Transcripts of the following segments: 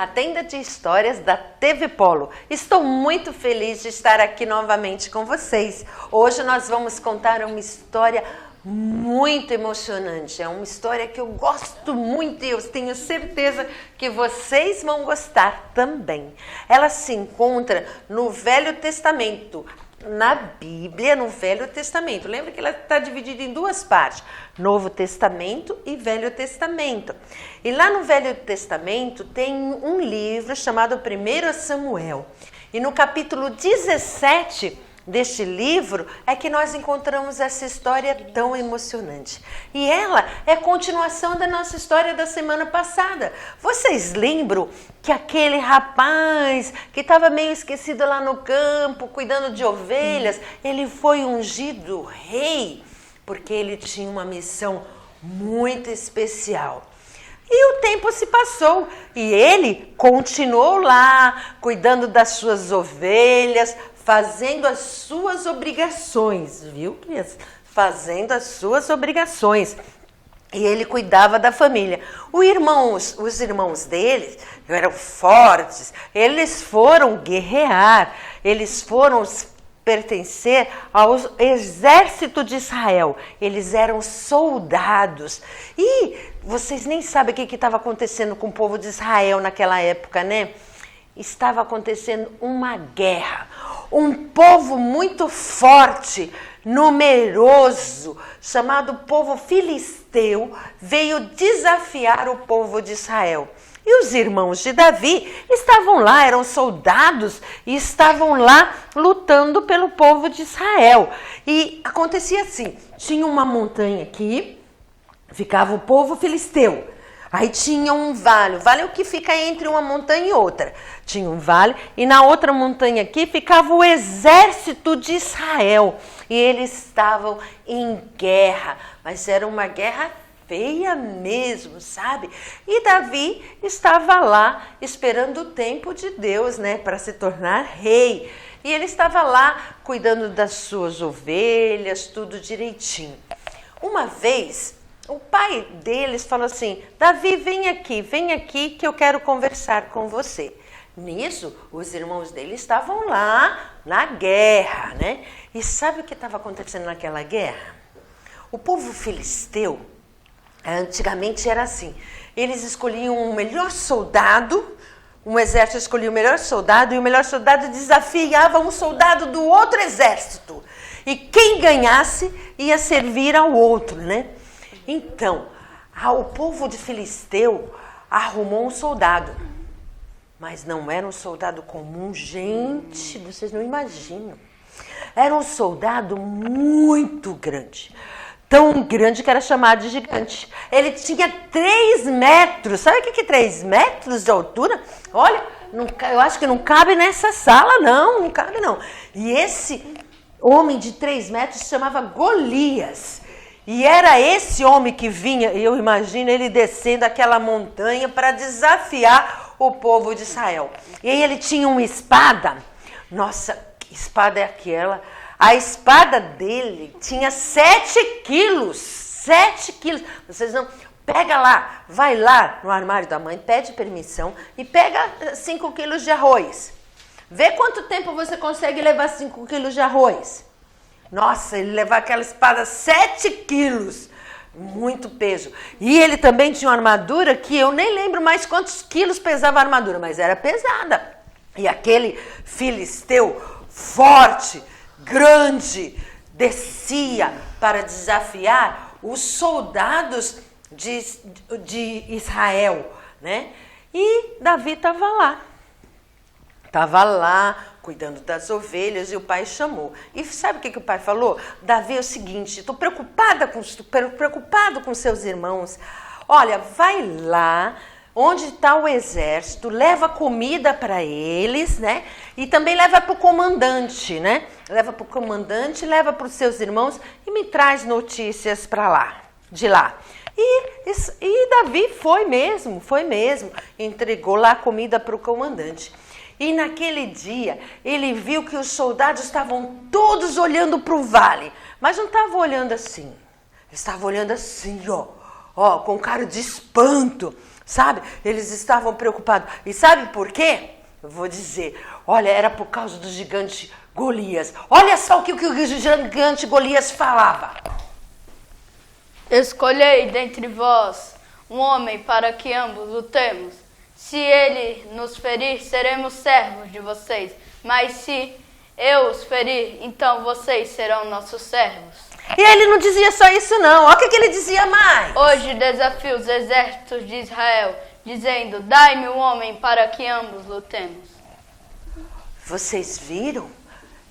a tenda de histórias da TV Polo. Estou muito feliz de estar aqui novamente com vocês. Hoje nós vamos contar uma história muito emocionante. É uma história que eu gosto muito e eu tenho certeza que vocês vão gostar também. Ela se encontra no Velho Testamento. Na Bíblia, no Velho Testamento. Lembra que ela está dividida em duas partes, Novo Testamento e Velho Testamento. E lá no Velho Testamento tem um livro chamado 1 Samuel. E no capítulo 17 deste livro é que nós encontramos essa história tão emocionante. E ela é a continuação da nossa história da semana passada. Vocês lembram que aquele rapaz que estava meio esquecido lá no campo, cuidando de ovelhas, ele foi ungido rei, porque ele tinha uma missão muito especial. E o tempo se passou e ele continuou lá, cuidando das suas ovelhas, fazendo as suas obrigações, viu, criança? Fazendo as suas obrigações. E ele cuidava da família. Os irmãos deles eram fortes, eles foram guerrear, eles foram pertencer ao exército de Israel. Eles eram soldados. E vocês nem sabem o que estava acontecendo com o povo de Israel naquela época, né? Estava acontecendo uma guerra. Um povo muito forte, numeroso, chamado povo filisteu, veio desafiar o povo de Israel. E os irmãos de Davi estavam lá, eram soldados e estavam lá lutando pelo povo de Israel. E acontecia assim, tinha uma montanha aqui, ficava o povo filisteu. Aí tinha um vale, o vale é o que fica entre uma montanha e outra. Tinha um vale e na outra montanha aqui ficava o exército de Israel. E eles estavam em guerra, mas era uma guerra feia mesmo, sabe? E Davi estava lá esperando o tempo de Deus, né, para se tornar rei. E ele estava lá cuidando das suas ovelhas, tudo direitinho. Uma vez, o pai deles falou assim: Davi, vem aqui que eu quero conversar com você. Nisso, os irmãos dele estavam lá na guerra, né? E sabe o que estava acontecendo naquela guerra? O povo filisteu, antigamente era assim, eles escolhiam o melhor soldado, um exército escolhia o melhor soldado e o melhor soldado desafiava um soldado do outro exército. E quem ganhasse ia servir ao outro, né? Então, o povo de Filisteu arrumou um soldado, mas não era um soldado comum, gente, vocês não imaginam. Era um soldado muito grande, tão grande que era chamado de gigante. Ele tinha 3 metros, sabe o que é 3 metros de altura? Olha, eu acho que não cabe nessa sala, não cabe não. E esse homem de 3 metros se chamava Golias. E era esse homem que vinha, eu imagino ele descendo aquela montanha para desafiar o povo de Israel. E aí ele tinha uma espada. Nossa, que espada é aquela? A espada dele tinha 7 quilos. 7 quilos. Vocês não... Pega lá, vai lá no armário da mãe, pede permissão e pega 5 quilos de arroz. Vê quanto tempo você consegue levar 5 quilos de arroz. Nossa, ele levava aquela espada 7 quilos, muito peso. E ele também tinha uma armadura que eu nem lembro mais quantos quilos pesava a armadura, mas era pesada. E aquele filisteu forte, grande, descia para desafiar os soldados de Israel, né? E Davi estava lá. Estava lá, cuidando das ovelhas, e o pai chamou. E sabe o que o pai falou? Davi, é o seguinte, estou preocupado com seus irmãos. Olha, vai lá, onde está o exército, leva comida para eles, né? E também leva para o comandante, né? Leva para o comandante, leva para os seus irmãos e me traz notícias para lá, de lá. E Davi foi mesmo, entregou lá a comida para o comandante. E naquele dia, ele viu que os soldados estavam todos olhando para o vale. Mas não estavam olhando assim. Eles estavam olhando assim, ó, com cara de espanto. sabe? Eles estavam preocupados. E sabe por quê? Eu vou dizer, olha, era por causa do gigante Golias. Olha só o que o gigante Golias falava. Escolhei dentre vós um homem para que ambos lutemos. Se ele nos ferir, seremos servos de vocês. Mas se eu os ferir, então vocês serão nossos servos. E ele não dizia só isso não. Olha o que ele dizia mais. Hoje desafio os exércitos de Israel, dizendo, dai-me um homem para que ambos lutemos. Vocês viram?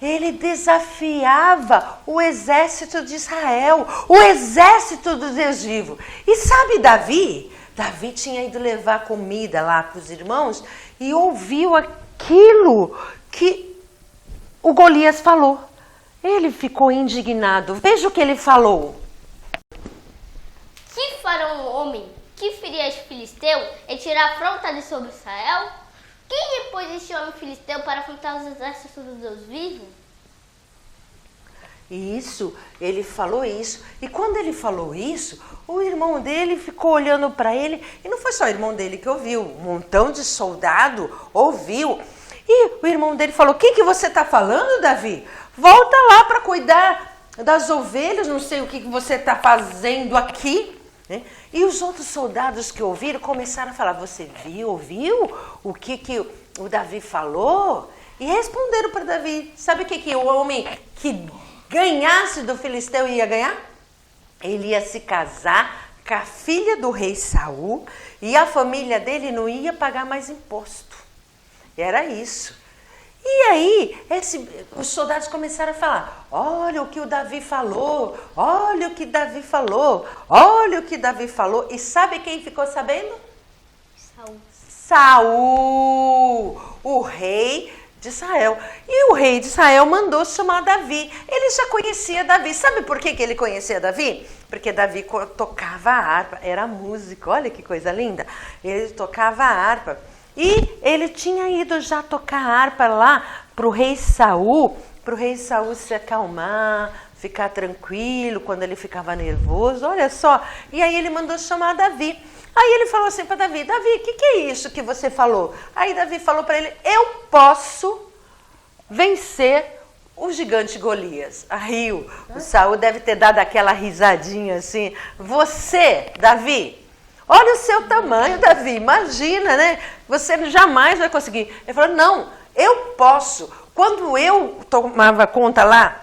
Ele desafiava o exército de Israel, o exército do Deus vivo. E sabe Davi? Davi tinha ido levar comida lá para os irmãos e ouviu aquilo que o Golias falou. Ele ficou indignado. Veja o que ele falou. Que fará um homem que ferir este filisteu e tirar a afronta de sobre Israel? Quem depois este homem filisteu para afrontar os exércitos do Deus vivo? Isso, ele falou isso. E quando ele falou isso, o irmão dele ficou olhando para ele. E não foi só o irmão dele que ouviu, um montão de soldado ouviu. E o irmão dele falou, o que você está falando, Davi? Volta lá para cuidar das ovelhas, não sei o que você está fazendo aqui. E os outros soldados que ouviram começaram a falar, você ouviu o que o Davi falou? E responderam para Davi, sabe o que o homem que ganhasse do filisteu ia ganhar? Ele ia se casar com a filha do rei Saul e a família dele não ia pagar mais imposto. Era isso. E aí, os soldados começaram a falar, olha o que o Davi falou, olha o que Davi falou, olha o que Davi falou. E sabe quem ficou sabendo? Saul, o rei de Israel. E o rei de Israel mandou chamar Davi. Ele já conhecia Davi. Sabe por que ele conhecia Davi? Porque Davi tocava a harpa, era músico, olha que coisa linda. Ele tocava a harpa. E ele tinha ido já tocar harpa lá para o rei Saul se acalmar, ficar tranquilo quando ele ficava nervoso, olha só. E aí ele mandou chamar Davi. Aí ele falou assim para Davi, Davi, o que é isso que você falou? Aí Davi falou para ele, eu posso vencer o gigante Golias. Aí o Saul deve ter dado aquela risadinha assim, você, Davi, olha o seu tamanho, Davi, imagina, né? Você jamais vai conseguir. Ele falou, não, eu posso. Quando eu tomava conta lá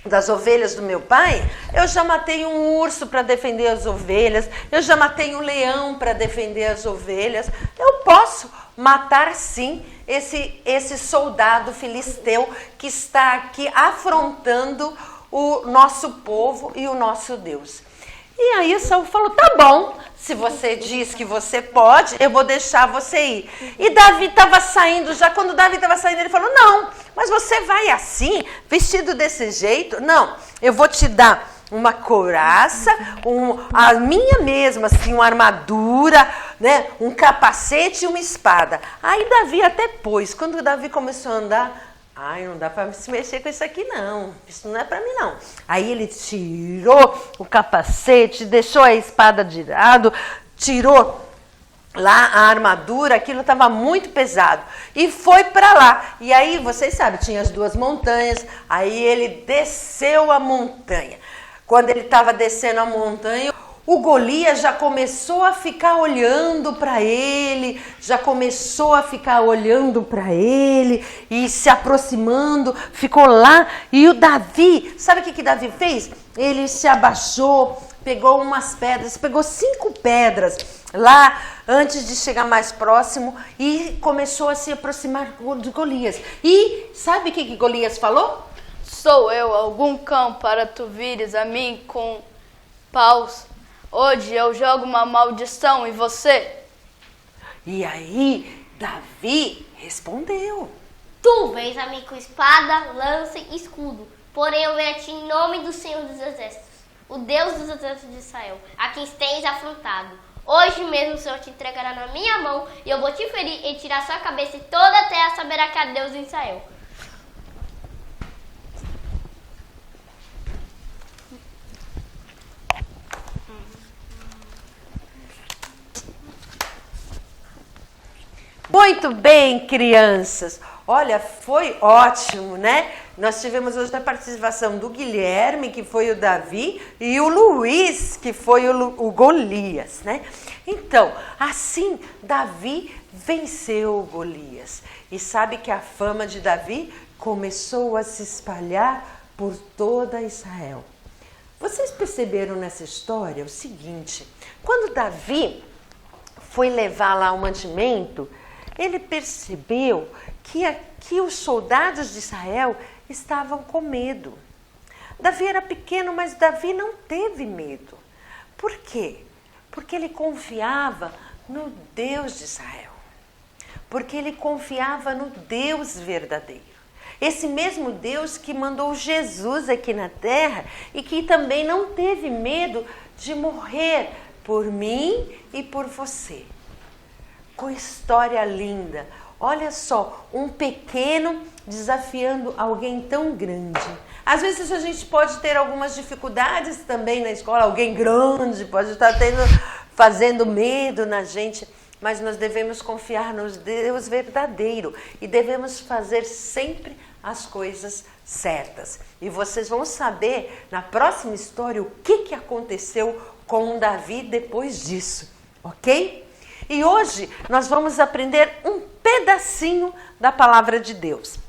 das ovelhas do meu pai, eu já matei um urso para defender as ovelhas, eu já matei um leão para defender as ovelhas. Eu posso matar sim esse soldado filisteu que está aqui afrontando o nosso povo e o nosso Deus. E aí Saul falou, tá bom, se você diz que você pode, eu vou deixar você ir. E Davi estava saindo, já quando Davi estava saindo, ele falou, não, mas você vai assim, vestido desse jeito? Não, eu vou te dar uma couraça, a minha mesma, assim, uma armadura, né, um capacete e uma espada. Aí Davi até pôs, quando Davi começou a andar, ai, não dá para se mexer com isso aqui não, isso não é para mim não. Aí ele tirou o capacete, deixou a espada de lado, tirou lá a armadura, aquilo estava muito pesado e foi para lá. E aí, vocês sabem, tinha as duas montanhas, aí ele desceu a montanha. Quando ele estava descendo a montanha, o Golias já começou a ficar olhando para ele, e se aproximando, ficou lá. E o Davi, sabe o que Davi fez? Ele se abaixou, pegou umas pedras, pegou 5 pedras lá antes de chegar mais próximo e começou a se aproximar de Golias. E sabe o que Golias falou? Sou eu algum cão para tu vires a mim com paus? Hoje eu jogo uma maldição em você. E aí, Davi respondeu. Tu vens a mim com espada, lança e escudo. Porém eu venho a ti em nome do Senhor dos Exércitos, o Deus dos Exércitos de Israel, a quem tens afrontado. Hoje mesmo o Senhor te entregará na minha mão e eu vou te ferir e tirar sua cabeça e toda a terra saberá que há Deus em Israel. Muito bem, crianças. Olha, foi ótimo, né? Nós tivemos hoje a participação do Guilherme, que foi o Davi, e o Luiz, que foi o Golias, né? Então, assim, Davi venceu o Golias. E sabe que a fama de Davi começou a se espalhar por toda Israel. Vocês perceberam nessa história o seguinte: quando Davi foi levar lá o mantimento, ele percebeu que aqui os soldados de Israel estavam com medo. Davi era pequeno, mas Davi não teve medo. Por quê? Porque ele confiava no Deus de Israel. Porque ele confiava no Deus verdadeiro. Esse mesmo Deus que mandou Jesus aqui na terra e que também não teve medo de morrer por mim e por você. Com história linda. Olha só, um pequeno desafiando alguém tão grande. Às vezes a gente pode ter algumas dificuldades também na escola. Alguém grande pode estar fazendo medo na gente. Mas nós devemos confiar no Deus verdadeiro e devemos fazer sempre as coisas certas. E vocês vão saber na próxima história o que aconteceu com Davi depois disso, ok? E hoje nós vamos aprender um pedacinho da palavra de Deus.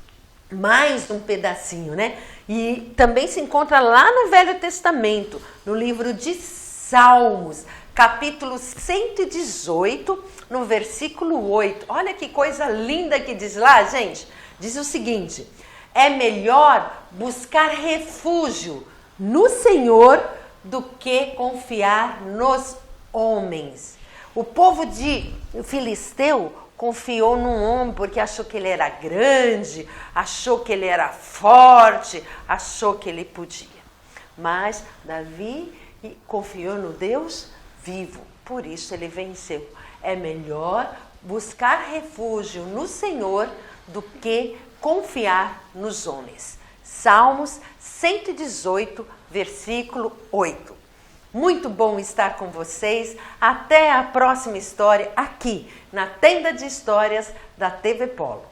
Mais um pedacinho, né? E também se encontra lá no Velho Testamento, no livro de Salmos, capítulo 118, no versículo 8. Olha que coisa linda que diz lá, gente. Diz o seguinte: é melhor buscar refúgio no Senhor do que confiar nos homens. O povo de Filisteu confiou num homem porque achou que ele era grande, achou que ele era forte, achou que ele podia. Mas Davi confiou no Deus vivo, por isso ele venceu. É melhor buscar refúgio no Senhor do que confiar nos homens. Salmos 118, versículo 8. Muito bom estar com vocês. Até a próxima história aqui na Tenda de Histórias da TV Polo.